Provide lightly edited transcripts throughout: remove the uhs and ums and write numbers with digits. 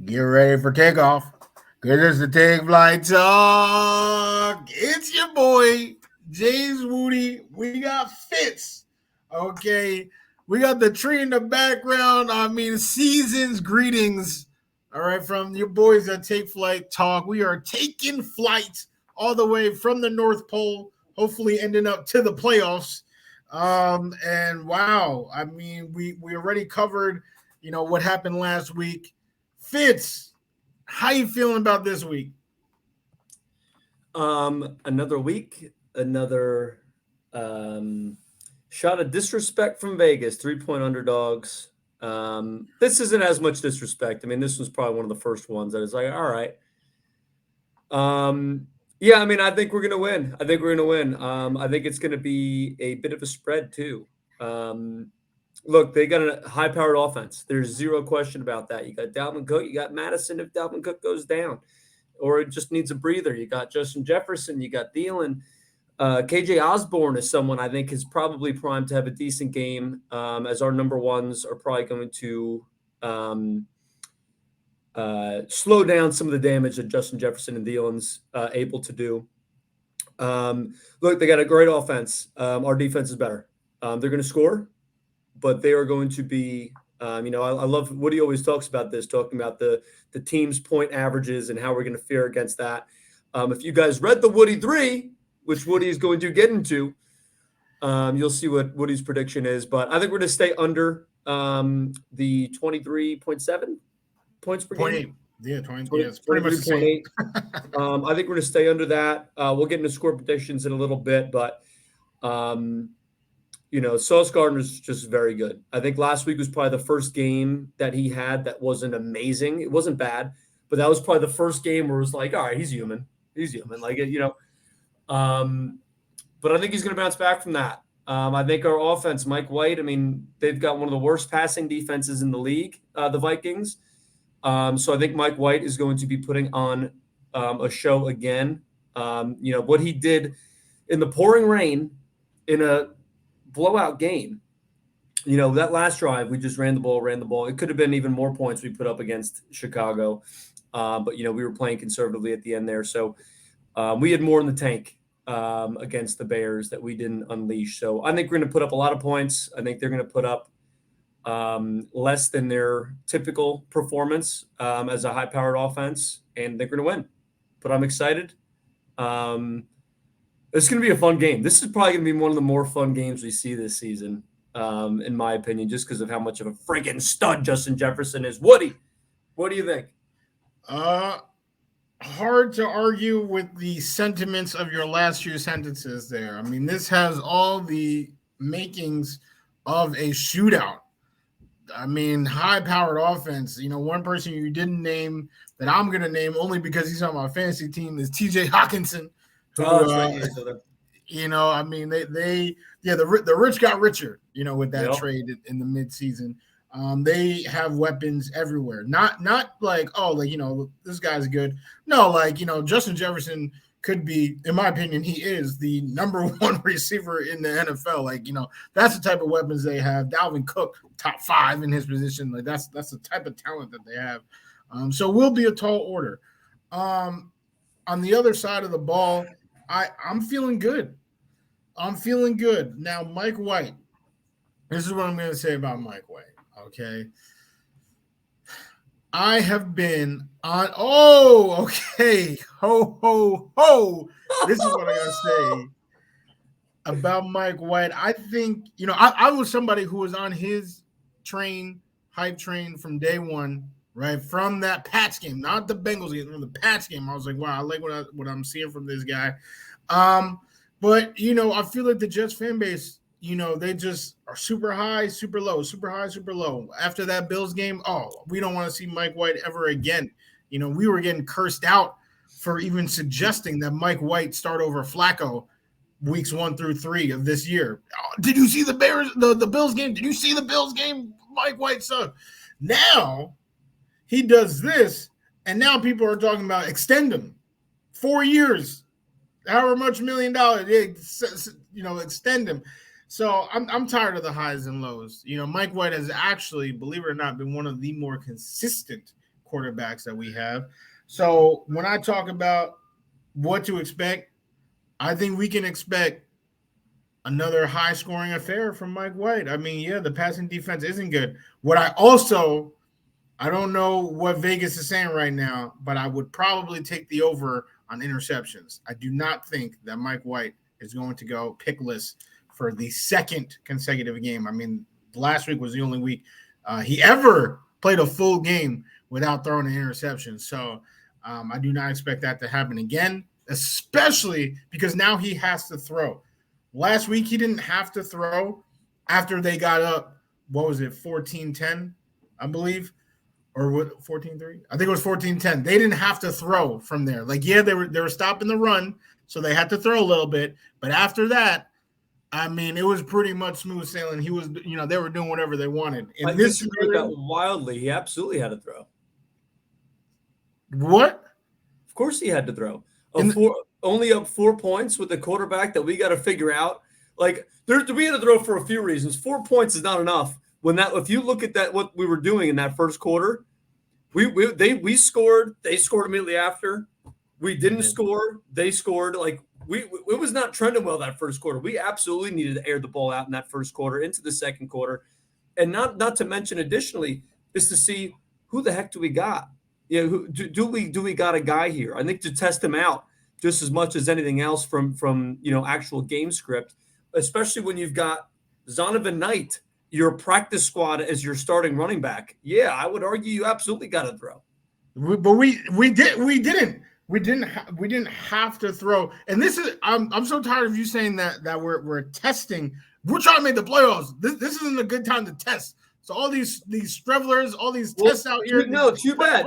Get ready for takeoff. Cause it's the Take Flight Talk. It's your boy, James Wudi. We got Fitz. Okay. We got the tree in the background. I mean, season's greetings. All right, from your boys at Take Flight Talk. We are taking flight all the way from the North Pole, hopefully ending up to the playoffs. And wow, I mean, we already covered, what happened last week. Fitz, how you feeling about this week? Another week, another um, shot of disrespect from Vegas, 3-point underdogs. This isn't as much disrespect. I mean, this was probably one of the first ones that is like, all right. Yeah, I mean, I think we're gonna win. I think we're gonna win. I think it's gonna be a bit of a spread too. Um, Look, they got a high-powered offense. There's zero question about that. You got Dalvin Cook, you got Madison if Dalvin Cook goes down, or it just needs a breather. You got Justin Jefferson, you got Thielen. KJ Osborne is someone I think is probably primed to have a decent game, as our number ones are probably going to um, slow down some of the damage that Justin Jefferson and Thielen's able to do. Look, they got a great offense. Our defense is better. They're going to score, but they are going to be. I love Woody always talks about this, talking about the team's point averages and how we're going to fare against that. If you guys read the Woody 3, which Woody is going to get into, you'll see what Woody's prediction is. But I think we're going to stay under the 23.7 points per Point game. eight. Yeah, 20. Yeah, 20, it's pretty much the same. 23.8. I think we're going to stay under that. We'll get into score predictions in a little bit, but um, Sauce Gardner's just very good. I think last week was probably the first game that he had that wasn't amazing. It wasn't bad, but that was probably the first game where it was like, all right, he's human. He's human. Um, but I think he's going to bounce back from that. I think our offense, Mike White, I mean, they've got one of the worst passing defenses in the league, the Vikings. So I think Mike White is going to be putting on a show again. What he did in the pouring rain in a blowout game. That last drive, we just ran the ball. It could have been even more points we put up against Chicago. But we were playing conservatively at the end there. So we had more in the tank against the Bears that we didn't unleash. So I think we're going to put up a lot of points. I think they're going to put up less than their typical performance as a high-powered offense, and they're going to win. But I'm excited. It's going to be a fun game. This is probably going to be one of the more fun games we see this season, in my opinion, just because of how much of a freaking stud Justin Jefferson is. Woody, what do you think? Uh, Hard to argue with the sentiments of your last few sentences there. I mean, this has all the makings of a shootout. I mean, high powered offense. One person you didn't name that I'm going to name only because he's on my fantasy team is TJ Hawkinson, who, Oh, that's right. Yeah, so I mean, the rich got richer, with that yep. trade in the midseason. They have weapons everywhere. Not like, oh, like, this guy's good. No, like, Justin Jefferson could be, in my opinion, he is the number one receiver in the NFL. Like, that's the type of weapons they have. Dalvin Cook, top 5 in his position. Like, that's the type of talent that they have. So we'll be a tall order. On the other side of the ball, I'm feeling good. I'm feeling good. Now, Mike White. This is what I'm going to say about Mike White. Okay. I have been on. Oh, okay. Ho, ho, ho. This is what I got to say about Mike White. I think, I was somebody who was on his hype train from day one, right? From that Pats game, not the Bengals game, from the Pats game. I was like, wow, I like what I'm seeing from this guy. But, I feel like the Jets fan base, they just are super high, super low, super high, super low. After that Bills game, we don't want to see Mike White ever again. We were getting cursed out for even suggesting that Mike White start over Flacco weeks 1 through 3 of this year. Did you see the Bills game? Did you see the Bills game? Mike White sucked. Now he does this, and now people are talking about extend him 4 years, however much $1 million. Extend him. So I'm tired of the highs and lows. Mike White has actually, believe it or not, been one of the more consistent quarterbacks that we have. So when I talk about what to expect, I think we can expect another high scoring affair from Mike White. I mean, yeah, the passing defense isn't good. What I don't know what Vegas is saying right now, but I would probably take the over on interceptions. I do not think that Mike White is going to go pickless for the second consecutive game. I mean, last week was the only week he ever played a full game without throwing an interception. So I do not expect that to happen again, especially because now he has to throw. Last week, he didn't have to throw after they got up, what was it, 14-10, I believe, or what, 14-3? I think it was 14-10. They didn't have to throw from there. Like, yeah, they were stopping the run, so they had to throw a little bit. But after that, I mean, it was pretty much smooth sailing. He was, they were doing whatever they wanted. I disagree with that wildly. He absolutely had to throw. What? Of course he had to throw. Only up 4 points with the quarterback that we got to figure out. Like, we had to throw for a few reasons. 4 points is not enough. If you look at that, what we were doing in that first quarter, we scored. They scored immediately after. We didn't score. They scored. Like, it was not trending well that first quarter. We absolutely needed to air the ball out in that first quarter into the second quarter, and not to mention additionally is to see who the heck do we got. Do we got a guy here? I think to test him out just as much as anything else from actual game script, especially when you've got Zonovan Knight, your practice squad as your starting running back. Yeah, I would argue you absolutely got to throw. But we didn't have to throw. And this is I'm so tired of you saying that we're testing. We're trying to make the playoffs. This isn't a good time to test. So all these Strevlers, all these tests out here. Too bad,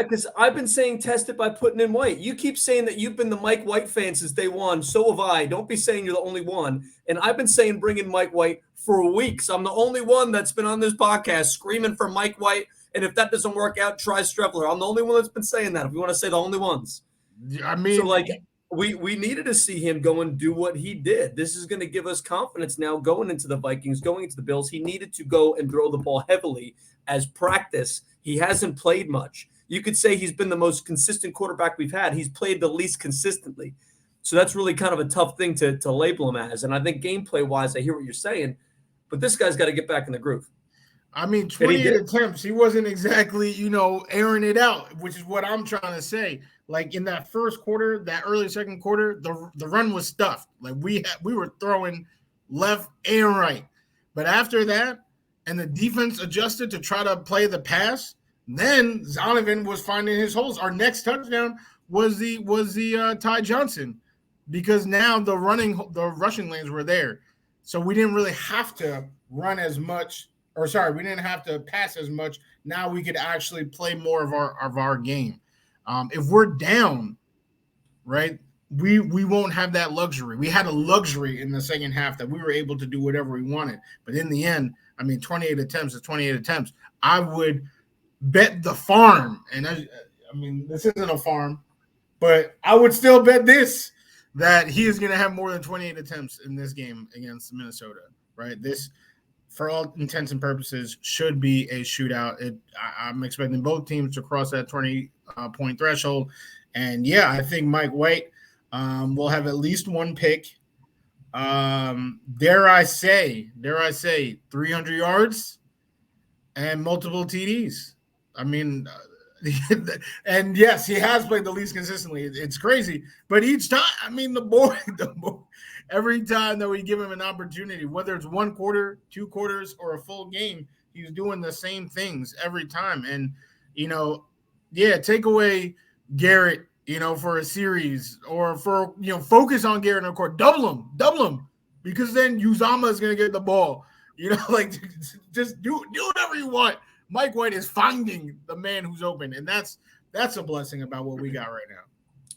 because I've been saying test it by putting in White. You keep saying that you've been the Mike White fan since day one. So have I. Don't be saying you're the only one. And I've been saying bring in Mike White for weeks. I'm the only one that's been on this podcast screaming for Mike White. And if that doesn't work out, try Strevler. I'm the only one that's been saying that. If you want to say the only ones. I mean, so we needed to see him go and do what he did. This is going to give us confidence now going into the Vikings, going into the Bills. He needed to go and throw the ball heavily as practice. He hasn't played much. You could say he's been the most consistent quarterback we've had. He's played the least consistently. So that's really kind of a tough thing to label him as. And I think gameplay-wise, I hear what you're saying, but this guy's got to get back in the groove. I mean, 28 attempts. He wasn't exactly, airing it out, which is what I'm trying to say. Like in that first quarter, that early second quarter, the run was stuffed. Like we were throwing left and right. But after that, and the defense adjusted to try to play the pass, then Zonovan was finding his holes. Our next touchdown was the Ty Johnson, because now the rushing lanes were there. So we didn't really have to run as much. We didn't have to pass as much. Now we could actually play more of our game. If we're down, right, we won't have that luxury. We had a luxury in the second half that we were able to do whatever we wanted. But in the end, I mean, 28 attempts is 28 attempts. I would bet the farm, and I mean, this isn't a farm, but I would still bet this, that he is going to have more than 28 attempts in this game against Minnesota, right? This, for all intents and purposes, should be a shootout. I'm expecting both teams to cross that 20-point threshold. And, yeah, I think Mike White will have at least one pick. Dare I say, 300 yards and multiple TDs. I mean, and, yes, he has played the least consistently. It's crazy. But each time, I mean, the boy every time that we give him an opportunity, whether it's 1 quarter, 2 quarters, or a full game, he's doing the same things every time. And, take away Garrett, for a series, or for, focus on Garrett in a court. Double him, because then Uzama is going to get the ball. Just do whatever you want. Mike White is finding the man who's open, and that's a blessing about what we got right now.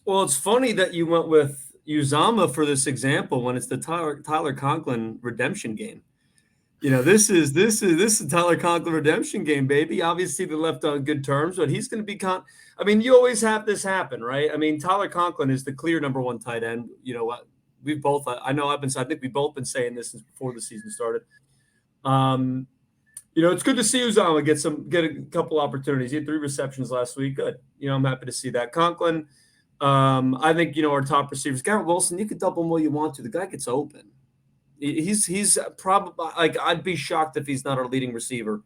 Well, it's funny that you went with Uzama for this example when it's the Tyler Conklin redemption game. This is Tyler Conklin redemption game, baby. Obviously, they left on good terms, but he's going to be I mean, you always have this happen, right? I mean, Tyler Conklin is the clear number 1 tight end. We've both. I think we've both been saying this since before the season started. It's good to see Uzama get a couple opportunities. He had 3 receptions last week. Good. I'm happy to see that. Conklin, I think our top receivers. Garrett Wilson, you could double him all you want to. The guy gets open. He's probably like I'd be shocked if he's not our leading receiver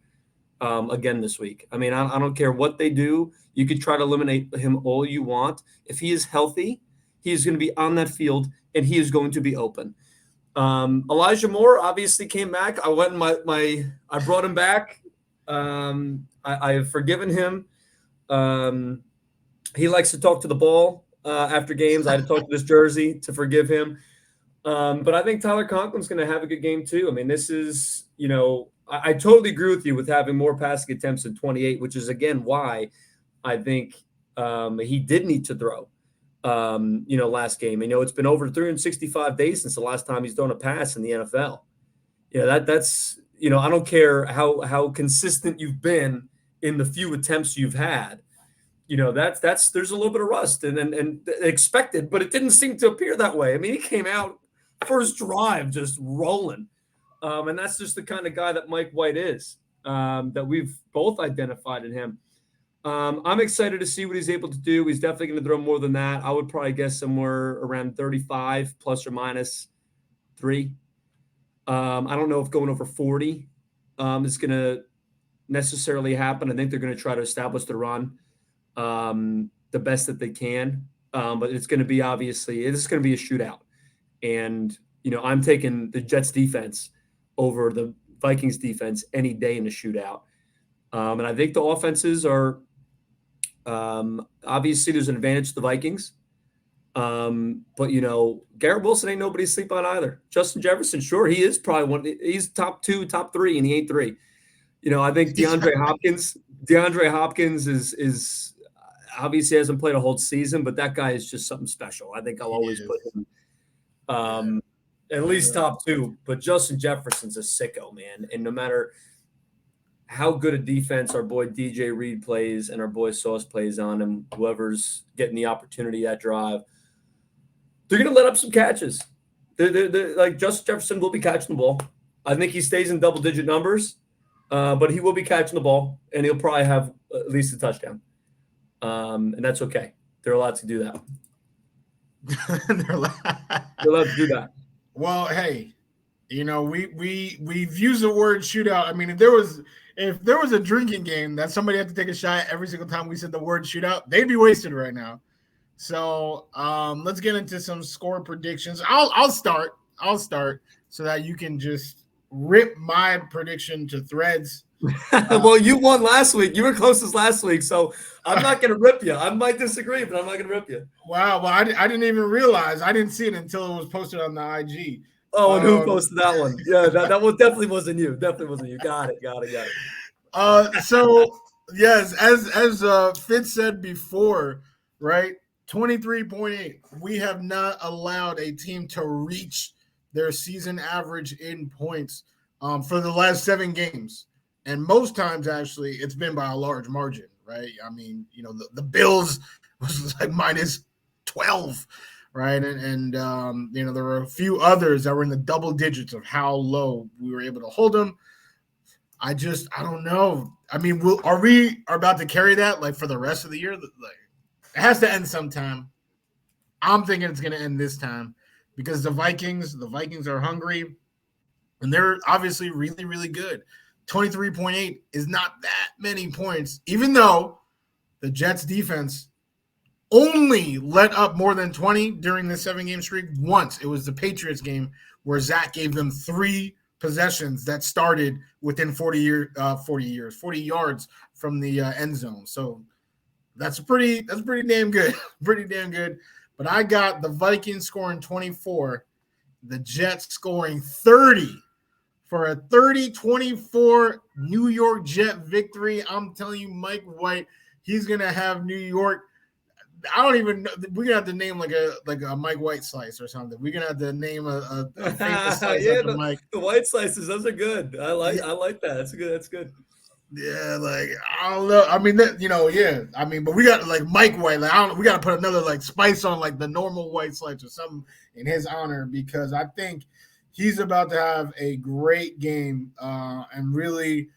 again this week. I mean, I don't care what they do. You could try to eliminate him all you want. If he is healthy, he is going to be on that field and he is going to be open. Elijah Moore obviously came back. I went I brought him back. I have forgiven him. He likes to talk to the ball after games. I had to talk to this jersey to forgive him. But I think Tyler Conklin's going to have a good game too. I mean, this is, I totally agree with you with having more passing attempts than 28, which is again why I think he did need to throw. Last game. It's been over 365 days since the last time he's thrown a pass in the NFL. That's I don't care how consistent you've been in the few attempts you've had. That's there's a little bit of rust and expected, but it didn't seem to appear that way. I mean, he came out first drive just rolling. And that's just the kind of guy that Mike White is, that we've both identified in him. I'm excited to see what he's able to do. He's definitely going to throw more than that. I would probably guess somewhere around 35 plus or minus 3. I don't know if going over 40 is going to necessarily happen. I think they're going to try to establish the run the best that they can. But it's going to be it's going to be a shootout. And, I'm taking the Jets defense over the Vikings defense any day in a shootout. And I think the offenses are obviously there's an advantage to the Vikings. But Garrett Wilson ain't nobody to sleep on either. Justin Jefferson, sure, he is probably he's top 2, top 3, and he ain't 3. I think DeAndre Hopkins is obviously hasn't played a whole season, but that guy is just something special. I think I'll always put him at least top 2. But Justin Jefferson's a sicko, man. And no matter how good a defense our boy DJ Reed plays and our boy Sauce plays on him, whoever's getting the opportunity that drive, they're going to let up some catches. They're like Justin Jefferson will be catching the ball. I think he stays in double-digit numbers, but he will be catching the ball, and he'll probably have at least a touchdown. And that's okay. They're allowed to do that. They're allowed to do that. Well, hey, we've used the word shootout. I mean, if there was a drinking game that somebody had to take a shot every single time we said the word shootout, they'd be wasted right now. So let's get into some score predictions. I'll start so that you can just rip my prediction to threads. Well, you won last week. You were closest last week, so I'm not going to rip you. I might disagree, but I'm not going to rip you. Wow. Well, I didn't even realize. I didn't see it until it was posted on the IG. Oh, and who posted that one? Yeah, that one definitely wasn't you. Definitely wasn't you. Got it. So yes, as Fitz said before, right? 23.8. We have not allowed a team to reach their season average in points for the last 7 games. And most times, actually, it's been by a large margin, right? I mean, the Bills was like minus 12, right? And there were a few others that were in the double digits of how low we were able to hold them. I don't know. I mean, are we about to carry that like for the rest of the year? Like, it has to end sometime. I'm thinking it's going to end this time because the Vikings are hungry, and they're obviously really, really good. 23.8 is not that many points, even though the Jets defense only let up more than 20 during the 7-game streak once. It was the Patriots game where Zach gave them 3 possessions that started within 40 yards from the end zone. So that's pretty damn good. Pretty damn good. But I got the Vikings scoring 24, the Jets scoring 30 for a 30-24 New York Jet victory. I'm telling you, Mike White, he's gonna have New York. I don't even know. We're gonna have to name like a Mike White slice or something. We're gonna have to name a famous slice after Mike. The white slices, those are good. I like that. That's good. Yeah, like I don't know. I mean, yeah. I mean, but we got like Mike White. Like we got to put another like spice on like the normal white slice or something in his honor because I think he's about to have a great game and really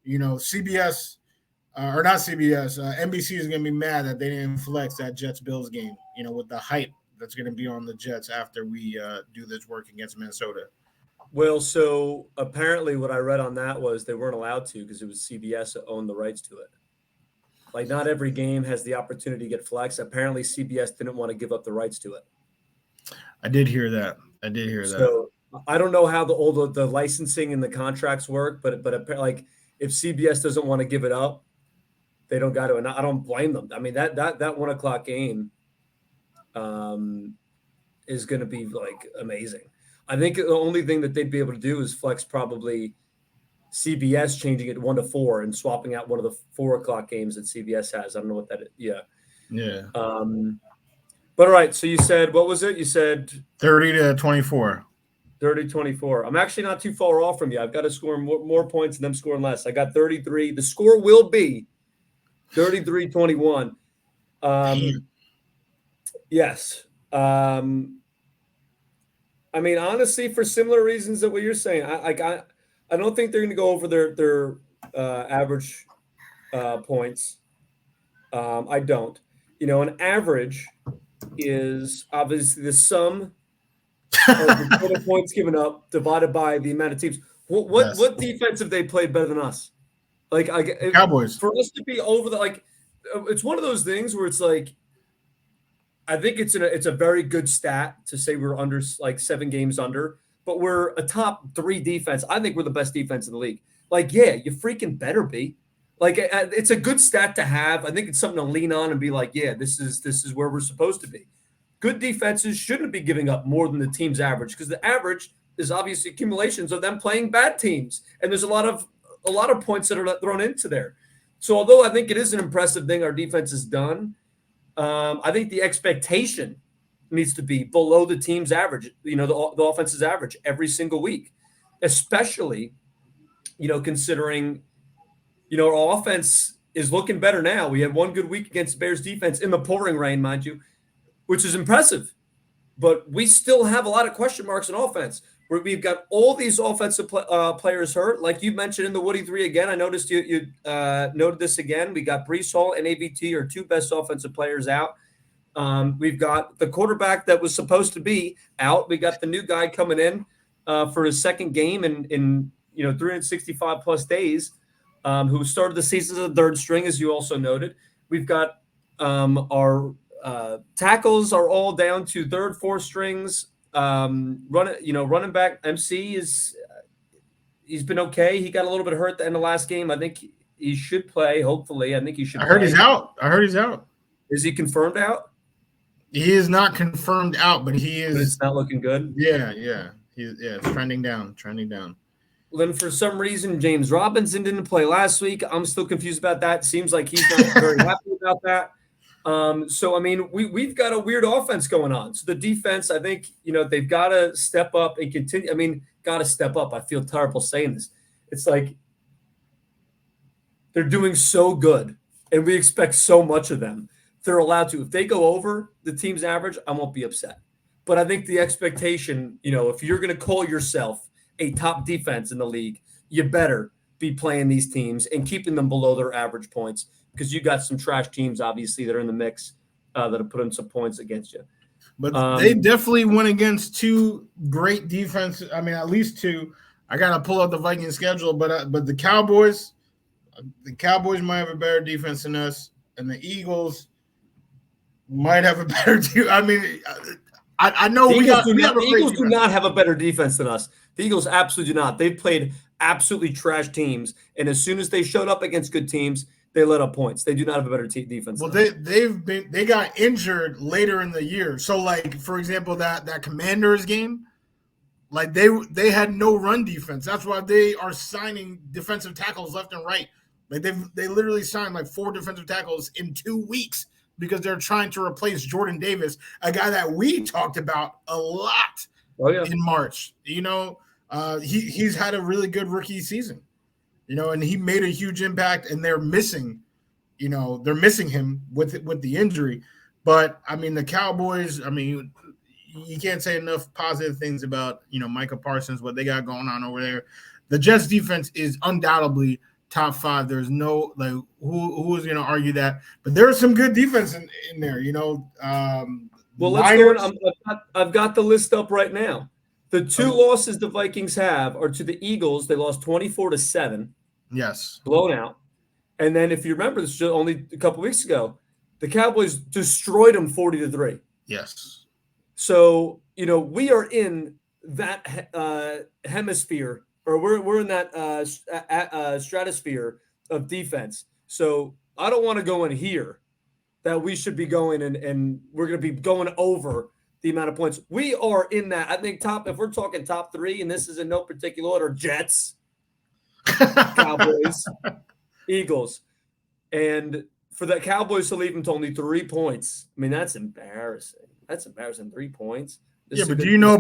CBS or not CBS, NBC is going to be mad that they didn't flex that Jets Bills game. With the hype that's going to be on the Jets after we do this work against Minnesota. Well, so apparently what I read on that was they weren't allowed to because it was CBS that owned the rights to it. Like, not every game has the opportunity to get flexed. Apparently CBS didn't want to give up the rights to it. I did hear that. So I don't know how the licensing and the contracts work, but like, if CBS doesn't want to give it up, they don't got to, and I don't blame them. I mean, that 1:00 game is going to be like amazing. I think the only thing that they'd be able to do is flex probably CBS changing it to 1 to 4 and swapping out one of the 4:00 games that CBS has. I don't know what that is. Yeah. But all right. So you said, what was it? You said 30-24. 30-24. I'm actually not too far off from you. I've got to score more points than them scoring less. I got 33. The score will be 33-21. Yes. I mean, honestly, for similar reasons that what you're saying, I don't think they're going to go over their average points. I don't. An average is obviously the sum of the total points given up divided by the amount of teams. What defense have they played better than us? Like, Cowboys. For us to be over it's one of those things where it's like, I think it's a very good stat to say we're under, like, 7 games under, but we're a top 3 defense. I think we're the best defense in the league. Like, yeah, you freaking better be. Like, it's a good stat to have. I think it's something to lean on and be like, yeah, this is where we're supposed to be. Good defenses shouldn't be giving up more than the team's average, because the average is obviously accumulations of them playing bad teams, and there's a lot of points that are thrown into there. So although I think it is an impressive thing our defense has done, I think the expectation needs to be below the team's average, the offense's average every single week, especially, considering, our offense is looking better now. We had one good week against Bears defense in the pouring rain, mind you, which is impressive. But we still have a lot of question marks on offense. We've got all these offensive players hurt. Like you mentioned in the Woody 3 again, I noticed you noted this again. We got Breece Hall and AVT, our 2 best offensive players, out. We've got the quarterback that was supposed to be out. We got the new guy coming in for his second game in 365 plus days, who started the season as a 3rd string, as you also noted. We've got our tackles are all down to 3rd, 4th strings. Running back MC he's been okay. He got a little bit hurt at the end of last game. I think he should play. Hopefully, I think he should. I heard he's out. Is he confirmed out? He is not confirmed out, but he is. But it's not looking good. Yeah. It's trending down. Then for some reason, James Robinson didn't play last week. I'm still confused about that. Seems like he's not very happy about that. So, I mean, we've got a weird offense going on. So the defense, I think, they've got to step up and continue. I mean, got to step up. I feel terrible saying this. It's like they're doing so good, and we expect so much of them. They're allowed to. If they go over the team's average, I won't be upset. But I think the expectation, if you're going to call yourself a top defense in the league, you better be playing these teams and keeping them below their average points, because you got some trash teams, obviously, that are in the mix that have put in some points against you. But they definitely went against 2 great defenses. I mean, at least 2. I got to pull out the Vikings schedule, but the Cowboys might have a better defense than us, and the Eagles might have a better team. I mean, I know the Eagles do not have a better defense than us. The Eagles absolutely do not. They've played absolutely trash teams, and as soon as they showed up against good teams, they let up points. They do not have a better defense. Well, they got injured later in the year. So, like, for example, that Commanders game, like they had no run defense. That's why they are signing defensive tackles left and right. Like they literally signed like 4 defensive tackles in 2 weeks because they're trying to replace Jordan Davis, a guy that we talked about a lot in March. He's had a really good rookie season. And he made a huge impact, and they're missing him with the injury. But I mean, the Cowboys, I mean, you can't say enough positive things about, Micah Parsons, what they got going on over there. The Jets defense is undoubtedly top 5. There's no like who is going to argue that. But there's some good defense in there. Well, let's go in. Niners. I've got the list up right now. The 2 losses the Vikings have are to the Eagles. They lost 24-7. Yes. Blown out. And then if you remember, this was only a couple weeks ago, the Cowboys destroyed them 40-3. Yes. So, we are in that hemisphere, or we're in that stratosphere of defense. So I don't want to go in here that we should be going and we're going to be going over the amount of points. We are in that, I think, if we're talking top 3, and this is in no particular order, Jets, Cowboys, Eagles. And for the Cowboys to leave them to only 3 points, I mean, that's embarrassing. That's embarrassing. 3 points. But do you know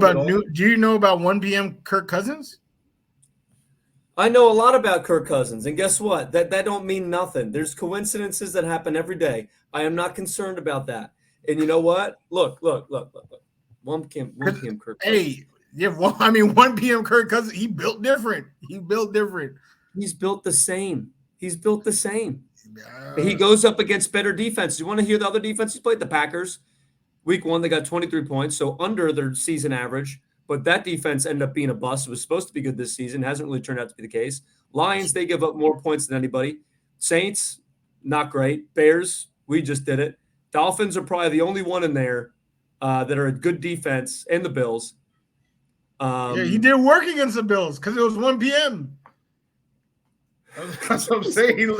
about 1 p.m. Kirk Cousins? I know a lot about Kirk Cousins, and guess what? That don't mean nothing. There's coincidences that happen every day. I am not concerned about that. And you know what? Look. 1 p.m. Kirk Cousins. Hey, yeah. Well, I mean, 1 p.m. Kirk Cousins. He built different. He's built the same. He goes up against better defense. You want to hear the other defense? He played the Packers. Week 1, they got 23 points, so under their season average. But that defense ended up being a bust. It was supposed to be good this season. Hasn't really turned out to be the case. Lions, they give up more points than anybody. Saints, not great. Bears, we just did it. Dolphins are probably the only one in there that are a good defense, and the Bills. He did work against the Bills because it was 1 p.m. That's what I'm saying. You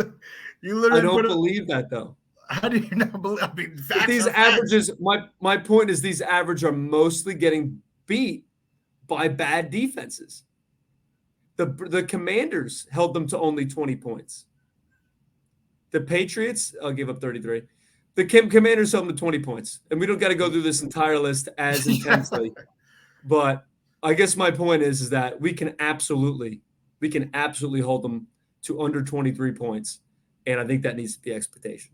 literally I don't believe that, though. How do you not believe? I mean, these averages. My point is these averages are mostly getting beat by bad defenses. The Commanders held them to only 20 points. The Patriots, I'll give up 33. The Commanders held them to 20 points, and we don't got to go through this entire list as intensely. But I guess my point is that we can absolutely hold them to under 23 points, and I think that needs to be expectation.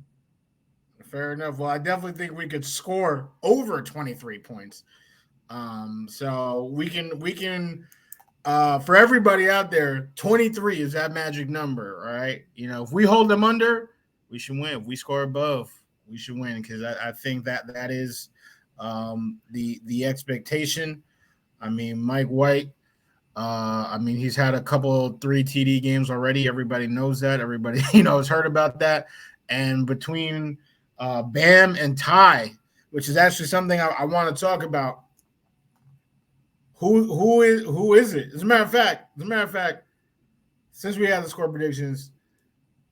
Fair enough. Well, I definitely think we could score over 23 points. So we can for everybody out there, 23 is that magic number, right? If we hold them under, we should win. If we score above, we should win, because I think that is the expectation. I mean, Mike White, he's had a couple 3 TD games already. Everybody knows that. Everybody, has heard about that. And between Bam and Ty, which is actually something I want to talk about. Who is it? As a matter of fact, since we have the score predictions,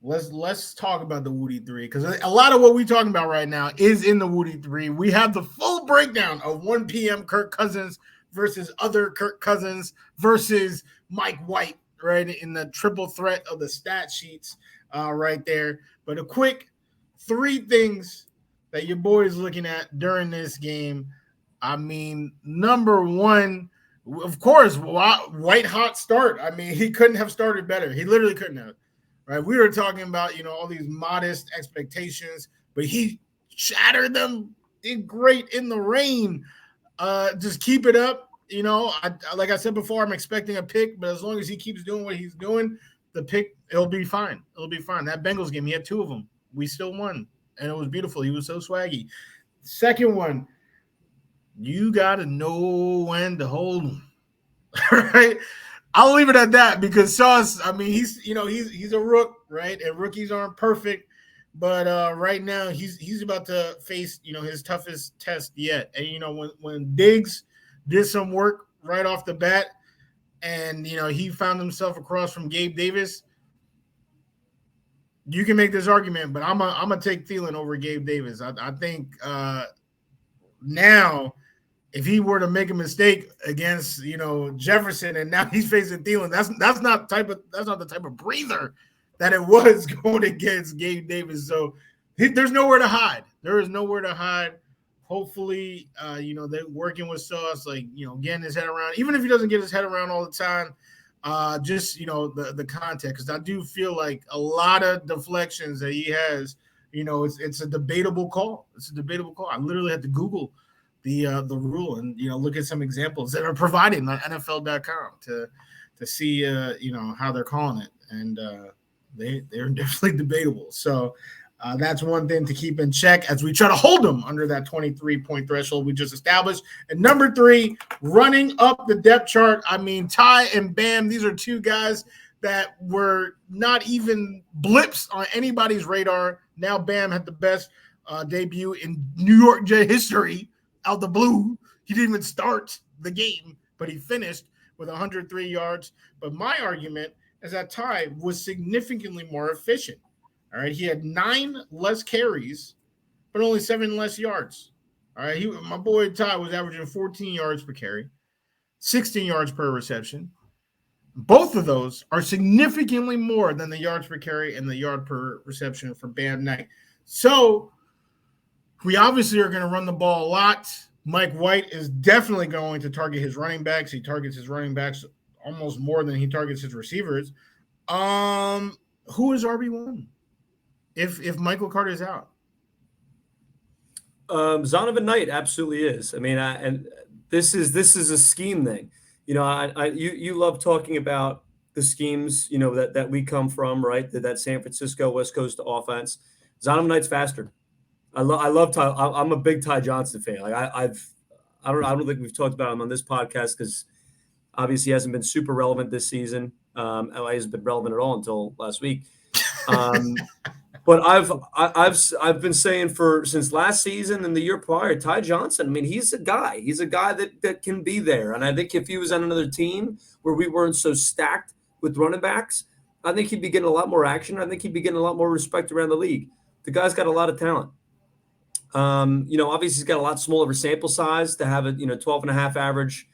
let's talk about the Wudi 3, because a lot of what we're talking about right now is in the Wudi 3. We have the full breakdown of 1 p.m. Kirk Cousins versus other Kirk Cousins versus Mike White, right, in the triple threat of the stat sheets right there. But a quick 3 things that your boy is looking at during this game. I mean, number 1, of course, white hot start. I mean, he couldn't have started better. He literally couldn't have. Right? We were talking about, all these modest expectations, but he shattered them. Did great in the rain. Just keep it up. Like I said before, I'm expecting a pick, but as long as he keeps doing what he's doing, the pick, it'll be fine. It'll be fine. That Bengals game, he had 2 of them. We still won, and it was beautiful. He was so swaggy. Second one, you got to know when to hold him, right? I'll leave it at that, because Sauce, I mean, he's a rook, right? And rookies aren't perfect, but right now he's about to face, his toughest test yet. And, when Diggs did some work right off the bat, and, he found himself across from Gabe Davis, you can make this argument, but I'm gonna take Thielen over Gabe Davis. I think now, if he were to make a mistake against Jefferson, and now he's facing Thielen, that's not the type of breather that it was going against Gabe Davis. So there's nowhere to hide. There is nowhere to hide. Hopefully, they're working with Sauce, getting his head around. Even if he doesn't get his head around all the time, just the context, because I do feel like a lot of deflections that he has, it's a debatable call. It's a debatable call. I literally had to Google the rule and look at some examples that are provided on NFL.com to see how they're calling it. And they're definitely debatable. So that's one thing to keep in check as we try to hold them under that 23-point threshold we just established. And number 3, running up the depth chart. I mean, Ty and Bam, these are two guys that were not even blips on anybody's radar. Now Bam had the best debut in New York Jet history out the blue. He didn't even start the game, but he finished with 103 yards. But my argument is that Ty was significantly more efficient. All right, he had 9 less carries, but only 7 less yards. All right, my boy Ty was averaging 14 yards per carry, 16 yards per reception. Both of those are significantly more than the yards per carry and the yard per reception for Bam Knight. So we obviously are going to run the ball a lot. Mike White is definitely going to target his running backs. He targets his running backs almost more than he targets his receivers. Who is RB1 if Michael Carter is out? Zonovan Knight absolutely is. I mean, and this is a scheme thing. You know, you love talking about the schemes, you know, that we come from, right? That San Francisco West Coast offense. Zonovan Knight's faster. I love Ty. I'm a big Ty Johnson fan. Like I don't think we've talked about him on this podcast because obviously he hasn't been super relevant this season. He hasn't been relevant at all until last week. But I've been saying since last season and the year prior, Ty Johnson. I mean, he's a guy. He's a guy that can be there. And I think if he was on another team where we weren't so stacked with running backs, I think he'd be getting a lot more action. I think he'd be getting a lot more respect around the league. The guy's got a lot of talent. You know, obviously he's got a lot smaller of a sample size to have a 12 and a half average,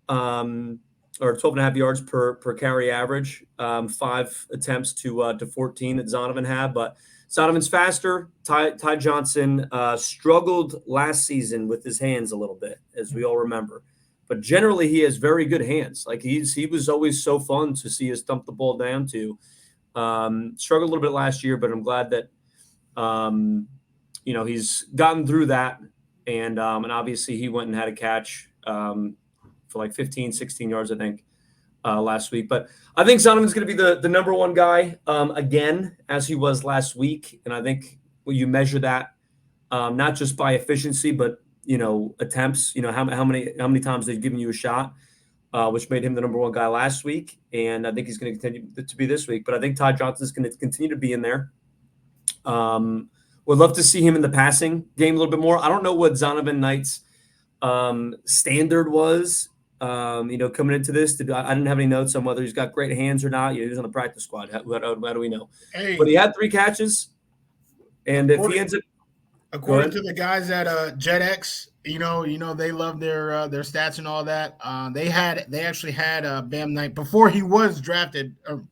or 12 and a half yards per carry average, 5 attempts to 14 that Zonovan had. But Zonovan's faster. Ty Johnson struggled last season with his hands a little bit, as we all remember. But generally, he has very good hands. Like he was always so fun to see us dump the ball down to. Struggled a little bit last year, but I'm glad that he's gotten through that. And obviously he went and had a catch for like 15, 16 yards, I think, last week. But I think Zonovan's going to be the number one guy again, as he was last week. And I think when you measure that, not just by efficiency, but, attempts, how many times they've given you a shot, which made him the number one guy last week. And I think he's going to continue to be this week. But I think Ty Johnson's going to continue to be in there. Would love to see him in the passing game a little bit more. I don't know what Zonovan Knight's standard was, coming into this. I didn't have any notes on whether he's got great hands or not. He was on the practice squad. How do we know? Hey, but he had 3 catches. And if he ends up – according to the guys at JetX, they love their stats and all that. They actually had Bam Knight before he was drafted, or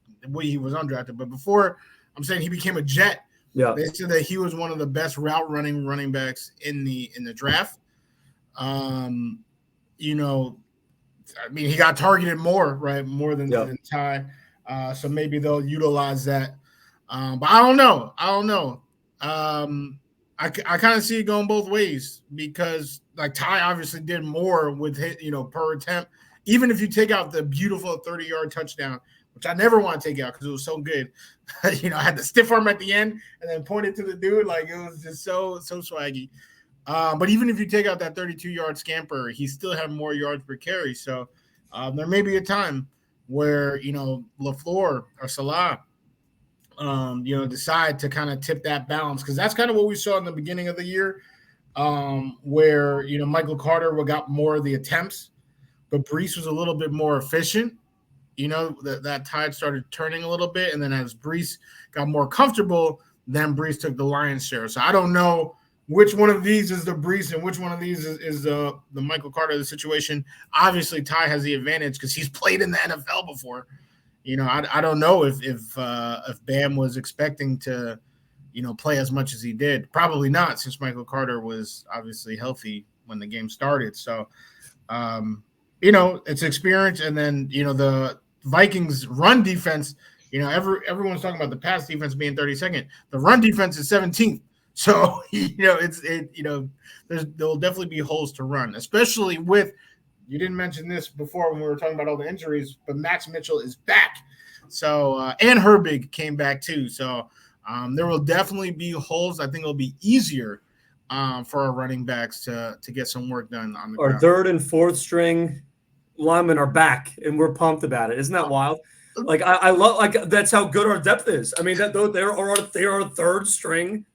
he was undrafted, but before I'm saying he became a Jet. Yeah, they said that he was one of the best route running backs in the draft. He got targeted more, right? More than Ty. So maybe they'll utilize that. But I don't know. I kind of see it going both ways because like Ty obviously did more with hit, per attempt. Even if you take out the beautiful 30-yard touchdown, which I never want to take out because it was so good. I had the stiff arm at the end and then pointed to the dude. Like it was just so swaggy. But even if you take out that 32-yard scamper, he still had more yards per carry. So there may be a time where, LaFleur or Salah, decide to kind of tip that balance. Because that's kind of what we saw in the beginning of the year where, Michael Carter got more of the attempts, but Brees was a little bit more efficient. That tide started turning a little bit. And then as Brees got more comfortable, then Brees took the lion's share. So I don't know which one of these is the Brees and which one of these is the Michael Carter of the situation. Obviously, Ty has the advantage because he's played in the NFL before. I don't know if Bam was expecting to, play as much as he did. Probably not, since Michael Carter was obviously healthy when the game started. So, it's experience. And then, the Vikings run defense, everyone's talking about the pass defense being 32nd. The run defense is 17th. So, there'll definitely be holes to run, especially with, you didn't mention this before when we were talking about all the injuries, but Max Mitchell is back. So and Herbig came back too. So there will definitely be holes. I think it'll be easier for our running backs to get some work done on the Our ground. third and fourth string linemen are back, and we're pumped about it. Isn't that wild? Like I love that's how good our depth is. I mean that they're our third string.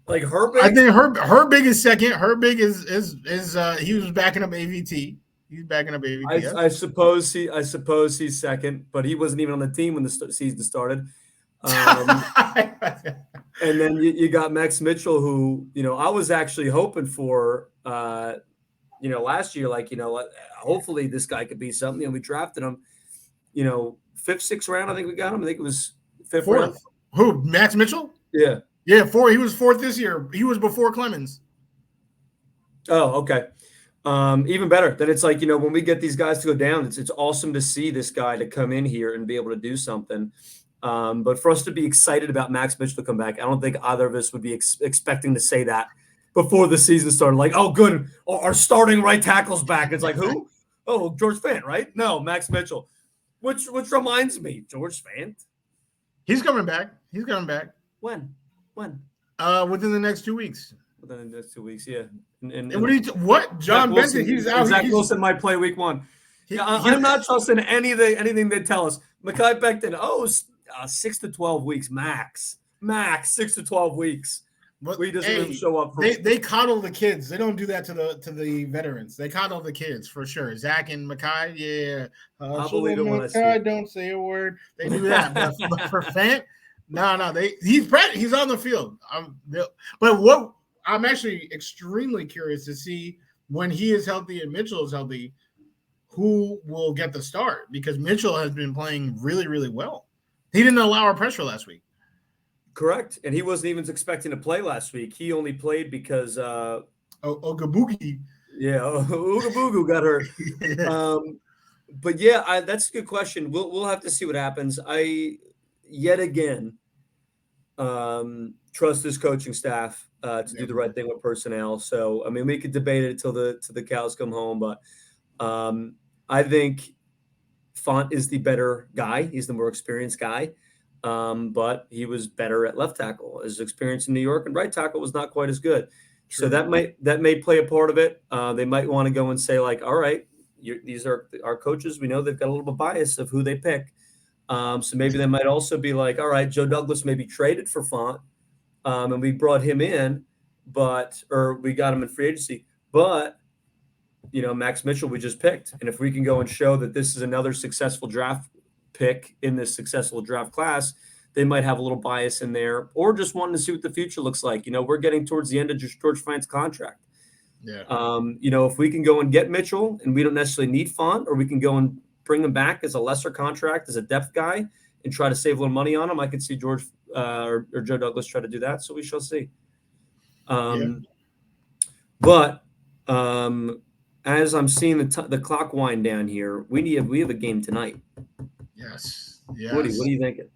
Like I Herbig. think Herbig is second. Herbig is he was backing up AVT. He's backing up AVT. Yes. I suppose he's second, but he wasn't even on the team when the season started. And then you got Max Mitchell, who I was actually hoping for. Last year, hopefully this guy could be something. We drafted him, fifth, sixth round. I think we got him. I think it was fifth fourth. round. Who? Max Mitchell? Yeah. Yeah, four. He was fourth this year. He was before Clemens. Oh, okay. Even better. Then it's like, when we get these guys to go down, it's awesome to see this guy to come in here and be able to do something. But for us to be excited about Max Mitchell to come back, I don't think either of us would be expecting to say that before the season started. Like, oh, good, our starting right tackle's back. It's like, who? Oh, George Fant, right? No, Max Mitchell. Which reminds me, George Fant. He's coming back. He's coming back. When? Within the next 2 weeks. Within the next 2 weeks, yeah. And what? John Benson, he's out. Zach Wilson might play week one. I'm not trusting anything they tell us. Mekhi Becton, 6 to 12 weeks max. 6 to 12 weeks. We doesn't even show up. They coddle the kids. They don't do that to the veterans. They coddle the kids for sure. Zach and Mekhi, yeah. I believe it when I see it. Don't say a word. They do that, but for Fant, no. He's on the field. But what I'm actually extremely curious to see when he is healthy and Mitchell is healthy, who will get the start, because Mitchell has been playing really, really well. He didn't allow our pressure last week. Correct. And he wasn't even expecting to play last week. He only played because Ogabugi. Yeah, Ogabugu got hurt. But yeah, that's a good question. We'll have to see what happens. I yet again trust this coaching staff to do the right thing with personnel. So I mean, we could debate it till the cows come home, but I think Font is the better guy. He's the more experienced guy. But he was better at left tackle. His experience in New York and right tackle was not quite as good. True. So that may play a part of it. They might want to go and say, like, all right, these are our coaches. We know they've got a little bit of bias of who they pick. So maybe they might also be like, all right, Joe Douglas may be traded for Font, and we brought him in, or we got him in free agency. But, Max Mitchell we just picked. And if we can go and show that this is another successful draft pick in this successful draft class, they might have a little bias in there, or just wanting to see what the future looks like. We're getting towards the end of George Fant's contract. Yeah. If we can go and get Mitchell and we don't necessarily need Font, or we can go and bring him back as a lesser contract, as a depth guy, and try to save a little money on him, I could see George or Joe Douglas try to do that. So we shall see. But as I'm seeing the clock wind down here, we have a game tonight. Yes. Woody, what are you thinking?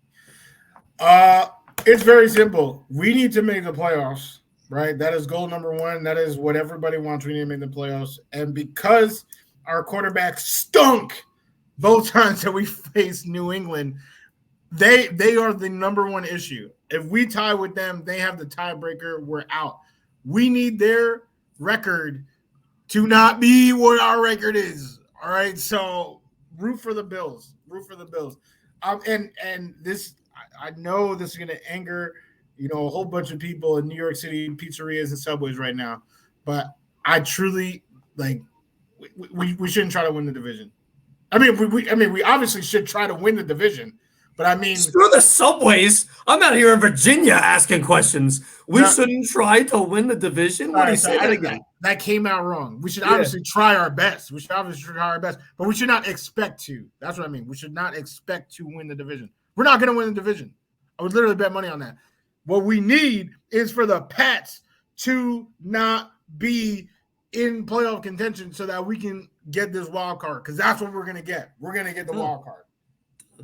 It's very simple. We need to make the playoffs, right? That is goal number one. That is what everybody wants. We need to make the playoffs. And because our quarterback stunk both times that we faced New England, they are the number one issue. If we tie with them, they have the tiebreaker. We're out. We need their record to not be what our record is. All right. So root for the Bills. And this, I know this is going to anger, a whole bunch of people in New York City pizzerias and subways right now, but I truly we shouldn't try to win the division. I mean, we obviously should try to win the division, but I mean, screw the subways. I'm out here in Virginia asking questions. We shouldn't try to win the division. What do you say that again? That came out wrong. We should obviously try our best. But we should not expect to. That's what I mean. We should not expect to win the division. We're not going to win the division. I would literally bet money on that. What we need is for the Pats to not be in playoff contention so that we can get this wild card, because that's what we're going to get. We're going to get the wild card.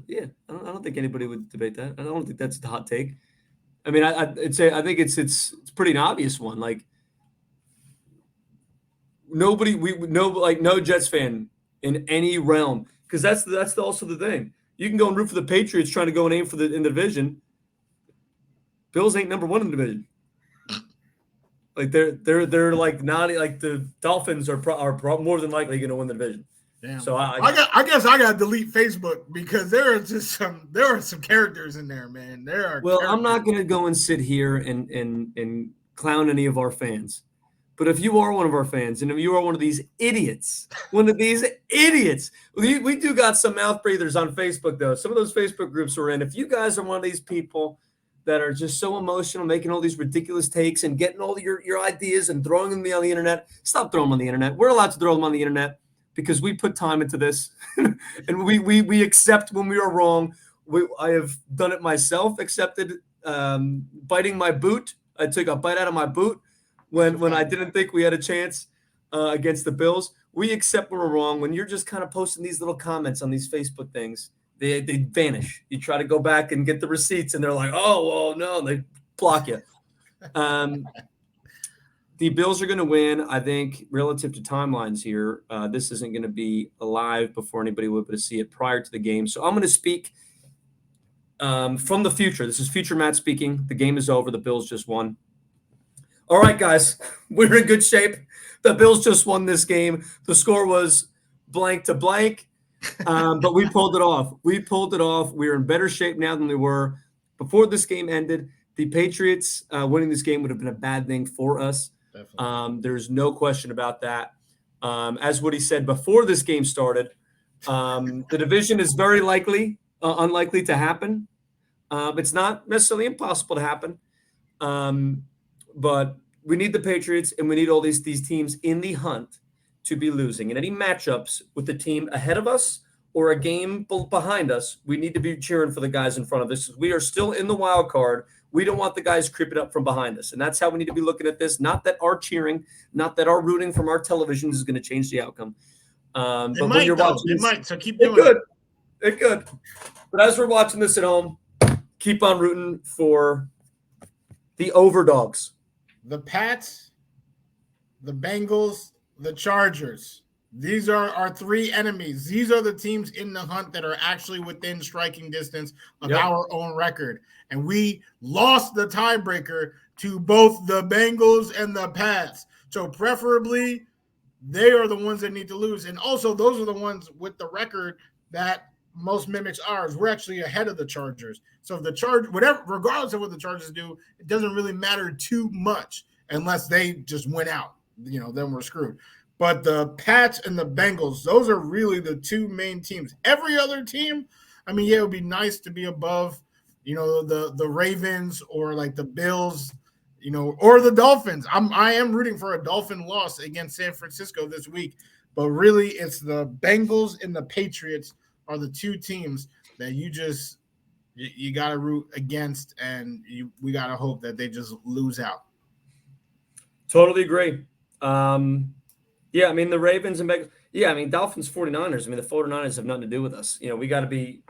Yeah, I don't think anybody would debate that. I don't think that's a hot take. I mean, I think it's a pretty obvious one. Like, no Jets fan in any realm, because that's also the thing. You can go and root for the Patriots trying to go and aim for in the division. Bills ain't number one in the division. Like they're like not like the Dolphins are more than likely going to win the division. Damn. So I guess I got to delete Facebook because there are some characters in there, man. Well, I'm not going to go and sit here and clown any of our fans. But if you are one of our fans and if you are one of these idiots, we do got some mouth breathers on Facebook, though. Some of those Facebook groups we're in. If you guys are one of these people that are just so emotional, making all these ridiculous takes and getting all your ideas and throwing them on the internet, stop throwing them on the internet. We're allowed to throw them on the internet because we put time into this. And we accept when we are wrong. I have done it myself, accepted biting my boot. I took a bite out of my boot when I didn't think we had a chance against the Bills. We accept when we're wrong. When you're just kind of posting these little comments on these Facebook things, they vanish. You try to go back and get the receipts, and they're like, oh, well, no, they block you. The Bills are going to win, I think, relative to timelines here. This isn't going to be live before anybody will be able to see it prior to the game. So I'm going to speak from the future. This is future Matt speaking. The game is over. The Bills just won. All right, guys, we're in good shape. The Bills just won this game. The score was blank to blank, but we pulled it off. We are in better shape now than we were before this game ended. The Patriots winning this game would have been a bad thing for us. There's no question about that. As Woody said before this game started, the division is very unlikely to happen. It's not necessarily impossible to happen. But we need the Patriots and we need all these teams in the hunt to be losing. And any matchups with the team ahead of us or a game behind us, we need to be cheering for the guys in front of us. We are still in the wild card. We don't want the guys creeping up from behind us. And that's how we need to be looking at this. Not that our cheering, not that our rooting from our televisions is going to change the outcome. But when you're watching this, it might. So keep doing it. It could. But as we're watching this at home, keep on rooting for the overdogs. The Pats, the Bengals, the Chargers. These are our three enemies. These are the teams in the hunt that are actually within striking distance of our own record. And we lost the tiebreaker to both the Bengals and the Pats. So preferably, they are the ones that need to lose. And also, those are the ones with the record that most mimics ours. We're actually ahead of the Chargers. So if regardless of what the Chargers do, it doesn't really matter too much unless they just win out. Then we're screwed. But the Pats and the Bengals, those are really the two main teams. Every other team, it would be nice to be above, the Ravens or like the Bills, or the Dolphins. I am rooting for a Dolphin loss against San Francisco this week. But really, it's the Bengals and the Patriots are the two teams that you got to root against, and we got to hope that they just lose out. Totally agree. The Ravens and Bengals. Dolphins, 49ers. The 49ers have nothing to do with us. We got to be,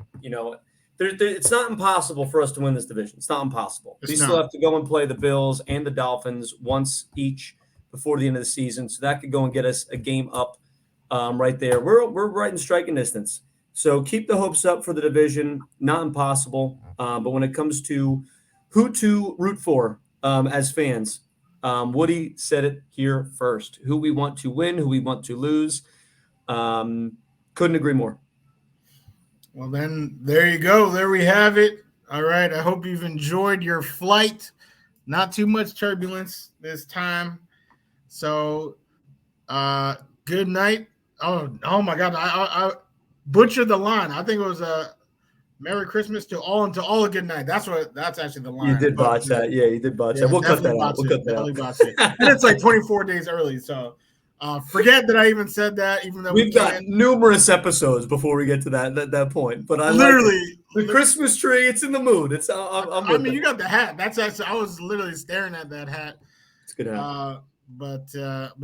it's not impossible for us to win this division. It's not impossible. We still have to go and play the Bills and the Dolphins once each before the end of the season. So that could go and get us a game up right there. We're right in striking distance. So keep the hopes up for the division. Not impossible. But when it comes to who to root for as fans, Woody said it here first. Who we want to win, who we want to lose. Couldn't agree more. Well, then, there you go. There we have it. All right. I hope you've enjoyed your flight. Not too much turbulence this time. So, good night. Oh my God. I butchered the line. I think it was a Merry Christmas to all and to all a good night. That's actually the line. You did botch that. Yeah, you did botch that. We'll cut that out. We'll cut that out. And it's like 24 days early. So forget that I even said that, even though we've got numerous episodes before we get to that point. But I literally like the Christmas tree. It's in the mood. It's I'm you got the hat. That's actually, I was literally staring at that hat. It's a good hat. But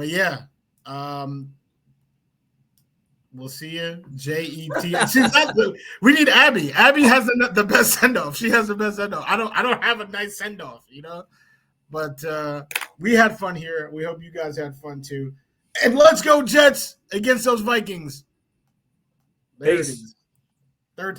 yeah. We'll see you. J-E-T. We need Abby. Abby has the best send-off. She has the best send-off. I don't have a nice send-off, But we had fun here. We hope you guys had fun too. And let's go Jets against those Vikings. There it is. Third time.